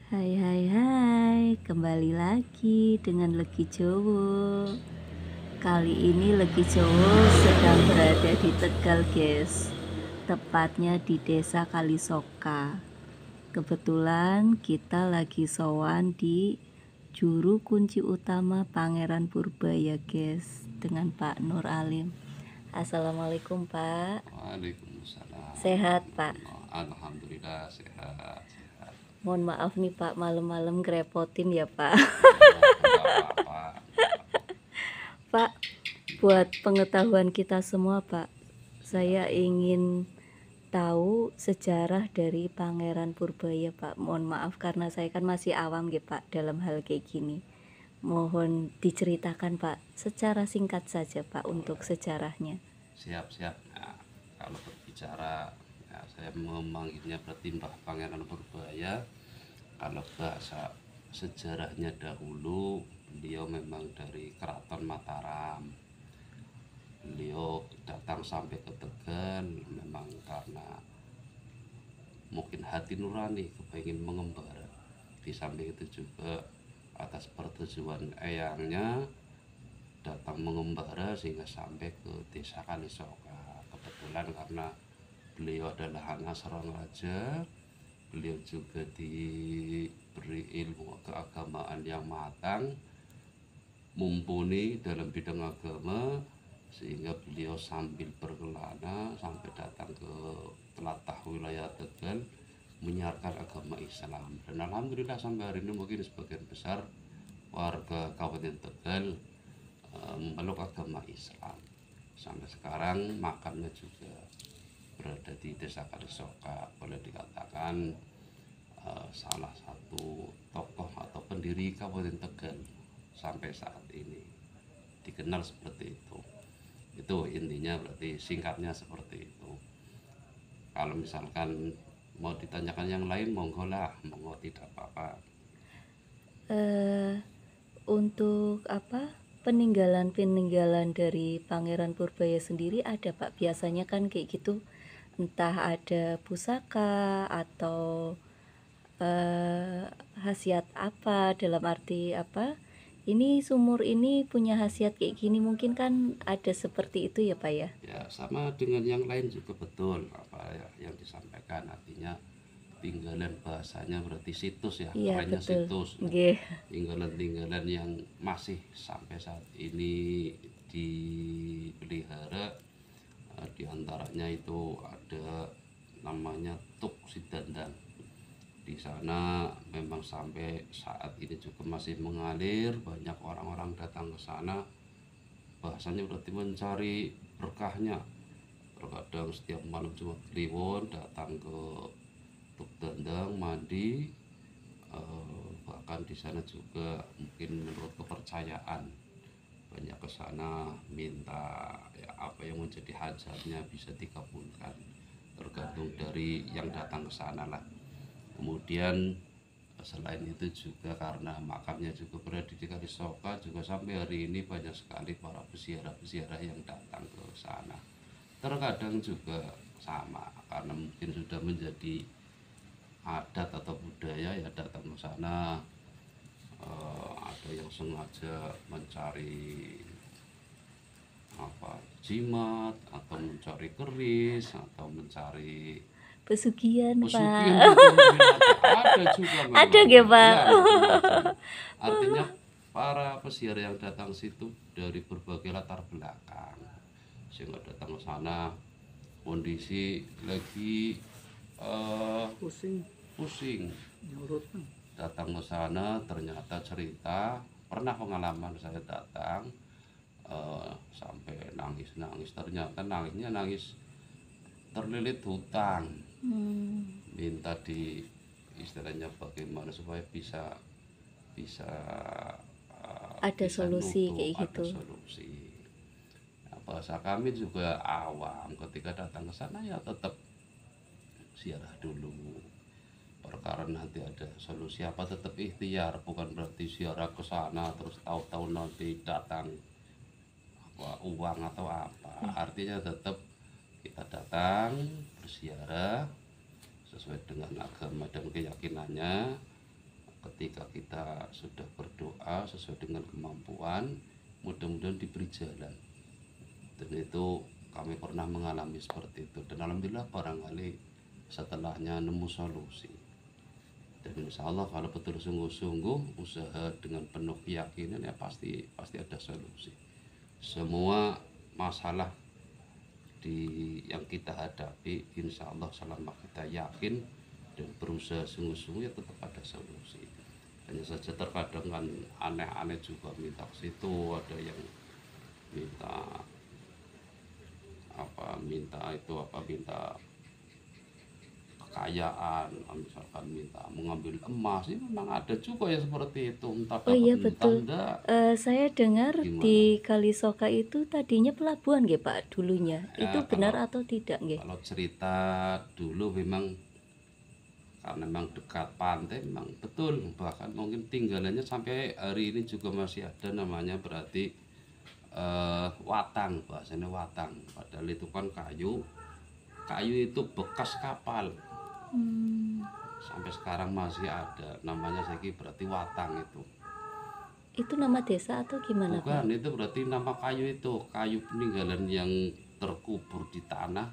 Hai hai hai, kembali lagi dengan Legi Jowo. Kali ini Legi Jowo sedang berada di Tegal guys, tepatnya di desa Kalisoka. Kebetulan kita lagi sowan di juru kunci utama Pangeran Purbaya guys, dengan Pak Nur Alim. Assalamualaikum Pak. Waalaikumsalam. Sehat Pak? Alhamdulillah sehat. Mohon maaf nih Pak, malam-malam ngerepotin ya Pak. Enggak apa-apa. Pak, buat pengetahuan kita semua Pak, saya ingin tahu sejarah dari Pangeran Purbaya Pak. Mohon maaf karena saya kan masih awam gitu Pak dalam hal kayak gini. Mohon diceritakan Pak secara singkat saja Pak untuk sejarahnya. Siap-siap. Nah, kalau berbicara, ya, saya memanggilnya berarti Mbah Pangeran Purbaya. Kalau bahasa sejarahnya dahulu, beliau memang dari Keraton Mataram. Beliau datang sampai ke Tegal memang karena mungkin hati nurani kepingin mengembara. Di samping itu juga atas pertujuan eyangnya datang mengembara sehingga sampai ke desa Kalisoka. Kebetulan karena beliau adalah anak seorang raja, beliau juga diberi ilmu keagamaan yang matang, mumpuni dalam bidang agama, sehingga beliau sambil berkelana sampai datang ke telatah wilayah Tegal menyiarkan agama Islam. Dan alhamdulillah sampai hari ini mungkin sebagian besar warga Kabupaten Tegal memeluk agama Islam. Sampai sekarang makamnya juga berada di desa Kalisoka, boleh dikatakan salah satu tokoh atau pendiri Kabupaten Tegal sampai saat ini dikenal seperti itu intinya, berarti singkatnya seperti itu. Kalau misalkan mau ditanyakan yang lain monggo lah, monggo, tidak apa-apa. Untuk peninggalan dari Pangeran Purbaya sendiri ada Pak? Biasanya kan kayak gitu, entah ada pusaka atau khasiat apa, dalam arti apa, ini sumur ini punya khasiat kayak gini, mungkin kan ada seperti itu ya Pak ya? Ya sama dengan yang lain juga betul apa ya yang disampaikan, artinya tinggalan bahasanya berarti situs ya, Iya kerennya betul. situs. Nah, Nggih. tinggalan-tinggalan yang masih sampai saat ini dipelihara, diantaranya itu ada namanya Tuk Sidandang. Di sana memang sampai saat ini juga masih mengalir, banyak orang-orang datang ke sana, bahasanya berarti mencari berkahnya. Terkadang setiap malam Jumat Kliwon datang ke Tuk Dandang mandi, bahkan di sana juga mungkin menurut kepercayaan banyak ke sana minta ya, apa yang menjadi hajatnya bisa dikabulkan, tergantung dari yang datang ke sana lah. Kemudian selain itu juga karena makamnya juga berada di Kalisoka, juga sampai hari ini banyak sekali para peziarah-peziarah yang datang ke sana. Terkadang juga sama karena mungkin sudah menjadi adat atau budaya ya datang ke sana, ada yang sengaja mencari jimat atau mencari keris atau mencari Pesugihan pesugihan Pak. juga, mungkin ada juga memang. Ada nggih Pak? Ya, macam-macam. Artinya para peziarah yang datang situ dari berbagai latar belakang, sehingga datang ke sana kondisi lagi pusing, datang ke sana ternyata cerita, pernah pengalaman saya datang sampai nangis, ternyata nangisnya nangis terlilit hutang, minta di istilahnya bagaimana supaya bisa bisa Ada bisa solusi nutup, kayak ada gitu. solusi. Nah, bahasa kami juga awam, ketika datang ke sana ya tetap ziarah dulu, perkara nanti ada solusi apa tetap ikhtiar, bukan berarti ziarah ke sana terus tahu-tahu nanti datang apa uang atau apa. Artinya tetap kita datang berziarah sesuai dengan agama dan keyakinannya, ketika kita sudah berdoa sesuai dengan kemampuan, mudah-mudahan diberi jalan. Dan itu kami pernah mengalami seperti itu, dan alhamdulillah barangkali setelahnya nemu solusi. Dan insya Allah kalau betul sungguh-sungguh usaha dengan penuh keyakinan, ya pasti ada solusi. Semua masalah yang kita hadapi, insya Allah selama kita yakin dan berusaha sungguh-sungguh, ya tetap ada solusi. Hanya saja terkadang kan aneh-aneh juga, minta ke situ, ada yang minta minta kekayaan, misalkan minta mengambil emas. Ini memang ada juga ya seperti itu, entah Oh iya dapat entah betul. enggak. Saya dengar Gimana? di Kalisoka itu tadinya pelabuhan nggih Pak dulunya. Ya, Itu benar atau tidak nggih? kalau cerita dulu memang karena memang dekat pantai, memang betul, bahkan mungkin tinggalannya sampai hari ini juga masih ada, namanya berarti watang, bahasanya watang, padahal itu kan kayu itu bekas kapal. Sampai sekarang masih ada, namanya saya berarti watang. Itu nama desa atau gimana Pak? Bukan, itu berarti nama kayu, itu kayu peninggalan yang terkubur di tanah,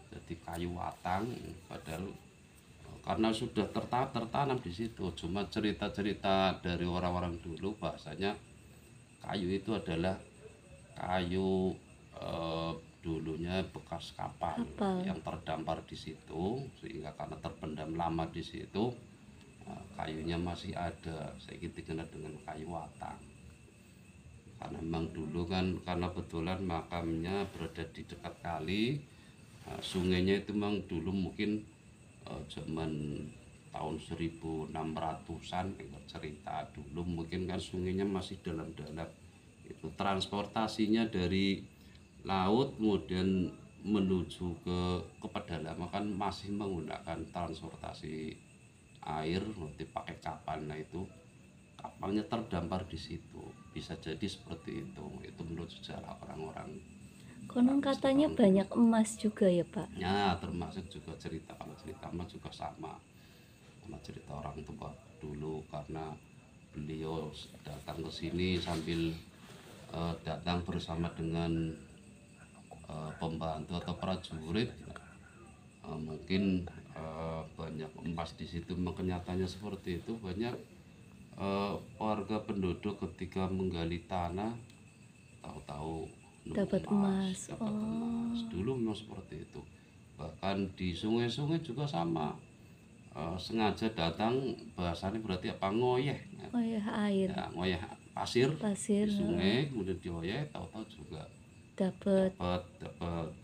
jadi kayu watang. Padahal karena sudah tertanam di situ, cuma cerita-cerita dari orang-orang dulu bahasanya kayu itu adalah kayu dulunya bekas kapal yang terdampar di situ, sehingga karena terpendam lama di situ, kayunya masih ada. Saya dikenal dengan kayu watang. Karena memang dulu kan, karena kebetulan makamnya berada di dekat kali, sungainya itu memang dulu mungkin zaman tahun 1600-an, cerita dulu mungkin kan sungainya masih dalam-dalam. Itu transportasinya dari laut kemudian menuju ke pedalaman kan masih menggunakan transportasi air, nanti pakai kapal. Nah itu kapalnya terdampar di situ, bisa jadi seperti itu. Itu menurut sejarah orang-orang. Konon katanya banyak emas juga ya Pak? Ya, termasuk juga cerita, kalau cerita emas juga sama, sama cerita orang tua dulu, karena beliau datang ke sini sambil datang bersama dengan pembantu atau prajurit, mungkin banyak emas di situ. Kenyataannya seperti itu, banyak warga penduduk ketika menggali tanah tahu-tahu dapat emas. Dulu memang seperti itu. Bahkan di sungai-sungai juga sama, sengaja datang, bahasanya berarti apa, ngoyeh. Air Ya, ngoyeh pasir di sungai, kemudian dioyeh, tahu-tahu juga dapat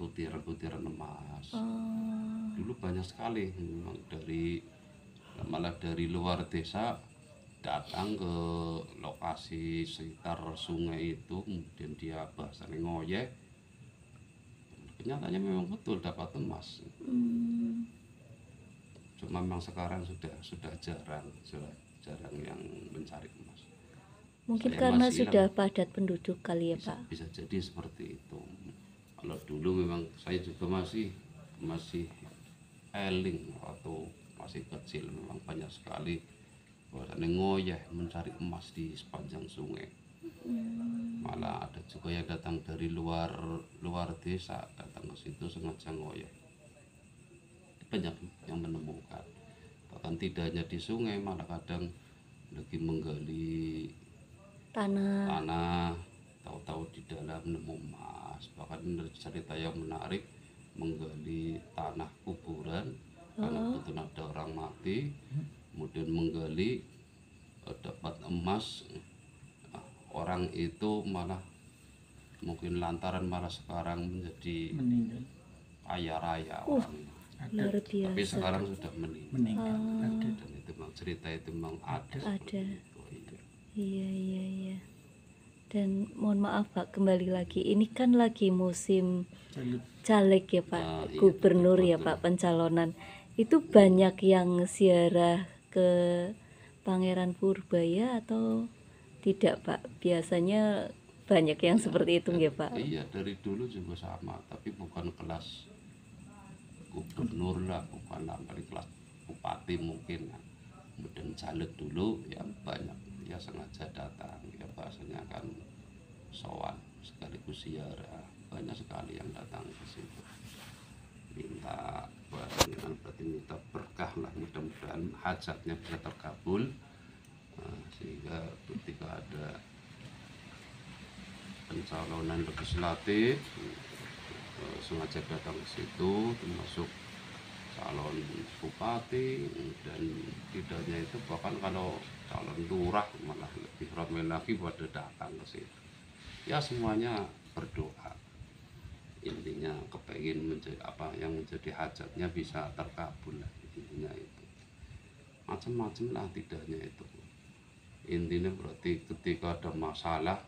butiran-butiran emas. Dulu banyak sekali memang, malah dari luar desa datang ke lokasi sekitar sungai itu, kemudian dia bahasanya ngoyeh. Kenyataannya memang betul dapat emas. Cuma memang sekarang sudah jarang yang mencari emas. Mungkin karena sudah padat penduduk kali ya Pak? Bisa jadi seperti itu. Kalau dulu memang saya juga masih eling atau masih kecil, memang banyak sekali bahasanya ngoyeh mencari emas di sepanjang sungai. Malah ada juga yang datang dari luar desa, datang ke situ sengaja ngoyeh. Banyak yang menemukan, bahkan tidak hanya di sungai, malah kadang lagi menggali tanah, tahu-tahu di dalam nemu emas. Bahkan menurut cerita yang menarik, menggali tanah kuburan karena betul ada orang mati, kemudian menggali dapat emas. Orang itu malah mungkin lantaran malah sekarang menjadi kaya raya orang. Luar biasa. Tapi sekarang sudah meninggal. Dan itu memang cerita itu memang ada. Iya. Dan mohon maaf Pak, kembali lagi, ini kan lagi musim caleg ya Pak, gubernur ya Pak, pencalonan. Itu banyak yang ziarah ke Pangeran Purbaya atau tidak Pak? Biasanya banyak yang seperti itu nggih Pak? Iya, dari dulu juga sama, tapi bukan kelas gubernur lah, bukan dari kelas bupati mungkin. kemudian caleg dulu ya banyak ya sengaja datang ya bahasanya kan sowan sekaligus ziarah, banyak sekali yang datang ke situ minta bahasanya kan berarti minta berkah lah, mudah-mudahan hajatnya bisa terkabul. Sehingga ketika ada pencalonan legislatif sengaja datang ke situ, termasuk calon bupati dan tidak hanya itu, bahkan kalau calon lurah malah lebih ramai lagi pada datang ke situ. Ya semuanya berdoa, intinya kepengin menjadi apa yang menjadi hajatnya bisa terkabul lah, intinya itu macam-macam lah, tidak hanya itu. Intinya berarti ketika ada masalah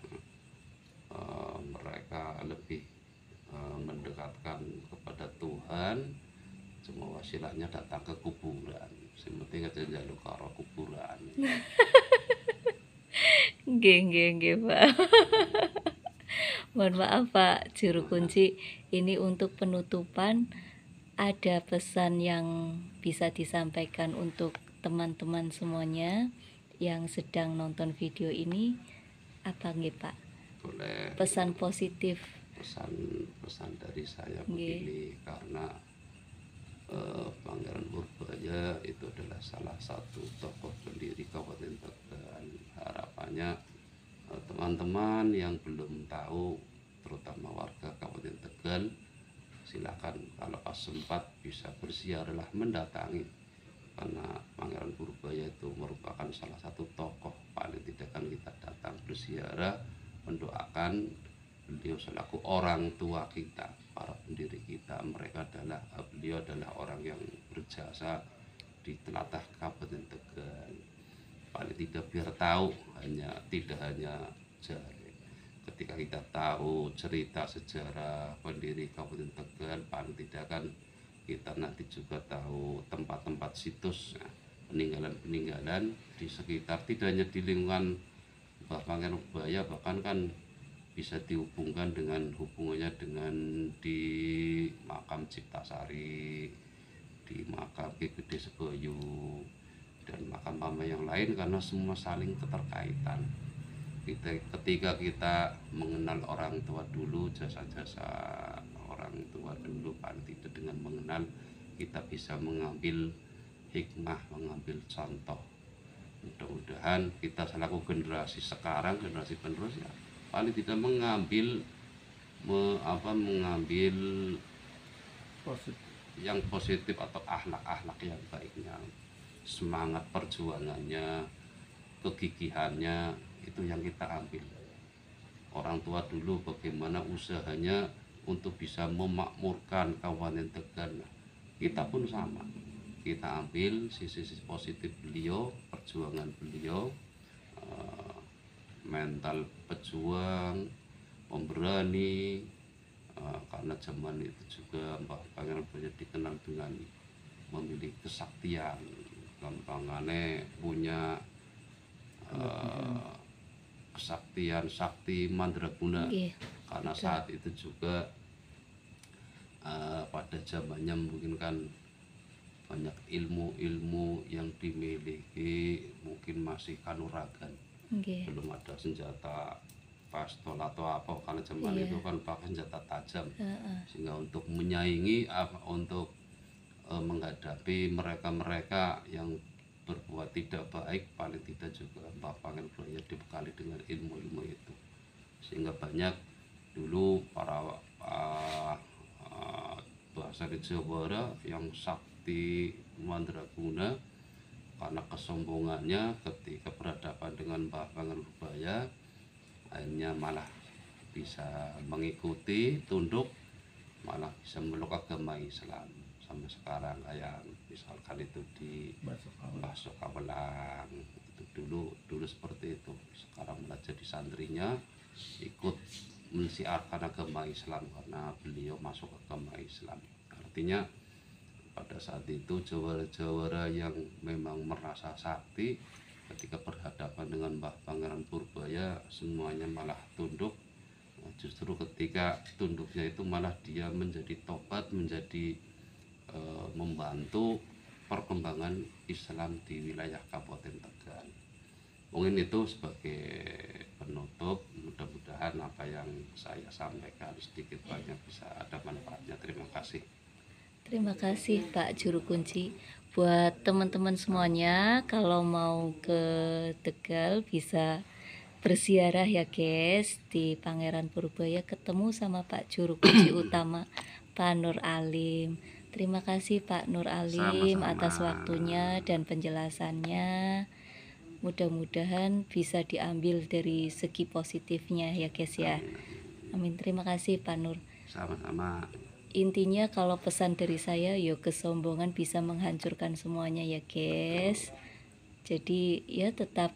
mereka lebih mendekatkan kepada Tuhan, semua wasilahnya datang ke kuburan, yang penting aja jaluk karo kuburan. Nggih, Pak. Mohon maaf Pak, juru kunci, ini untuk penutupan ada pesan yang bisa disampaikan untuk teman-teman semuanya yang sedang nonton video ini, apa nggih Pak? Boleh. Pesan positif. Pesan dari saya begini, karena Pangeran Purbaya itu adalah salah satu tokoh pendiri Kabupaten Tegal. Harapannya teman-teman yang belum tahu, terutama warga Kabupaten Tegal, silakan kalau pas sempat bisa berziarah mendatangi, karena Pangeran Purbaya itu merupakan salah satu tokoh, paling tidak kan kita datang berziarah mendoakan beliau selaku orang tua kita, para pendiri kita. Beliau adalah orang yang berjasa di telatah Kabupaten Tegal. Paling tidak biar tahu, tidak hanya ketika kita tahu cerita sejarah pendiri Kabupaten Tegal, paling tidak kan kita nanti juga tahu tempat-tempat situs peninggalan-peninggalan di sekitar, tidak hanya di lingkungan Pangeran Purbaya, bahkan kan bisa dihubungkan dengan hubungannya dengan di makam Ciptasari, di makam Ki Gede Seboyu, dan makam-makam yang lain, karena semua saling keterkaitan. Ketika kita mengenal orang tua dulu, jasa-jasa orang tua dulu, paling tidak dengan mengenal kita bisa mengambil hikmah, mengambil contoh. Mudah-mudahan kita selaku generasi sekarang, generasi penerus ya paling tidak mengambil yang positif atau akhlak-akhlak yang baiknya, semangat perjuangannya, kegigihannya, itu yang kita ambil. Orang tua dulu bagaimana usahanya untuk bisa memakmurkan Kabupaten Tegal, kita pun sama, kita ambil sisi-sisi positif beliau, perjuangan beliau, mental pejuang, pemberani, karena zaman itu juga Mbah Pangeran Purbaya dikenal dengan memiliki kesaktian, gampangane punya kesaktian sakti mandraguna, karena saat itu juga pada zamannya mungkin kan banyak ilmu-ilmu yang dimiliki mungkin masih kanuragan. Belum ada senjata pistol atau apa, karena zaman itu kan pakai senjata tajam, sehingga untuk menyaingi untuk menghadapi mereka-mereka yang berbuat tidak baik, paling tidak juga Mbah Pangeran Purbaya dibekali dengan ilmu-ilmu itu, sehingga banyak dulu para bahasa di Jawa yang sakti mandraguna, karena kesombongannya ketika berhadapan dengan Mbah Pangeran Purbaya akhirnya malah bisa mengikuti, tunduk, malah bisa meluk agama Islam sampai sekarang. Kayak misalkan itu di Mbah Sukawelang itu dulu seperti itu, sekarang malah jadi santrinya, ikut mensiarkan agama Islam karena beliau masuk agama Islam. Artinya pada saat itu jawara-jawara yang memang merasa sakti ketika berhadapan dengan Mbah Pangeran Purbaya semuanya malah tunduk. Justru ketika tunduknya itu malah dia menjadi tobat, menjadi membantu perkembangan Islam di wilayah Kabupaten Tegal. Mungkin itu sebagai penutup, mudah-mudahan apa yang saya sampaikan sedikit banyak bisa ada manfaatnya. Terima kasih. Terima kasih Pak Juru Kunci. Buat teman-teman semuanya, kalau mau ke Tegal bisa berziarah ya guys di Pangeran Purbaya, ketemu sama Pak Juru Kunci utama Pak Nur Alim. Terima kasih Pak Nur Alim Sama-sama. atas waktunya dan penjelasannya. Mudah-mudahan bisa diambil dari segi positifnya ya guys ya. Amin. Terima kasih Pak Nur. Sama-sama. Intinya kalau pesan dari saya, yuk kesombongan bisa menghancurkan semuanya ya guys. Jadi ya tetap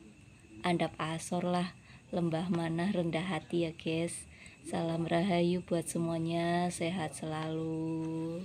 andap asor lah, lembah manah rendah hati ya guys. Salam rahayu buat semuanya, sehat selalu.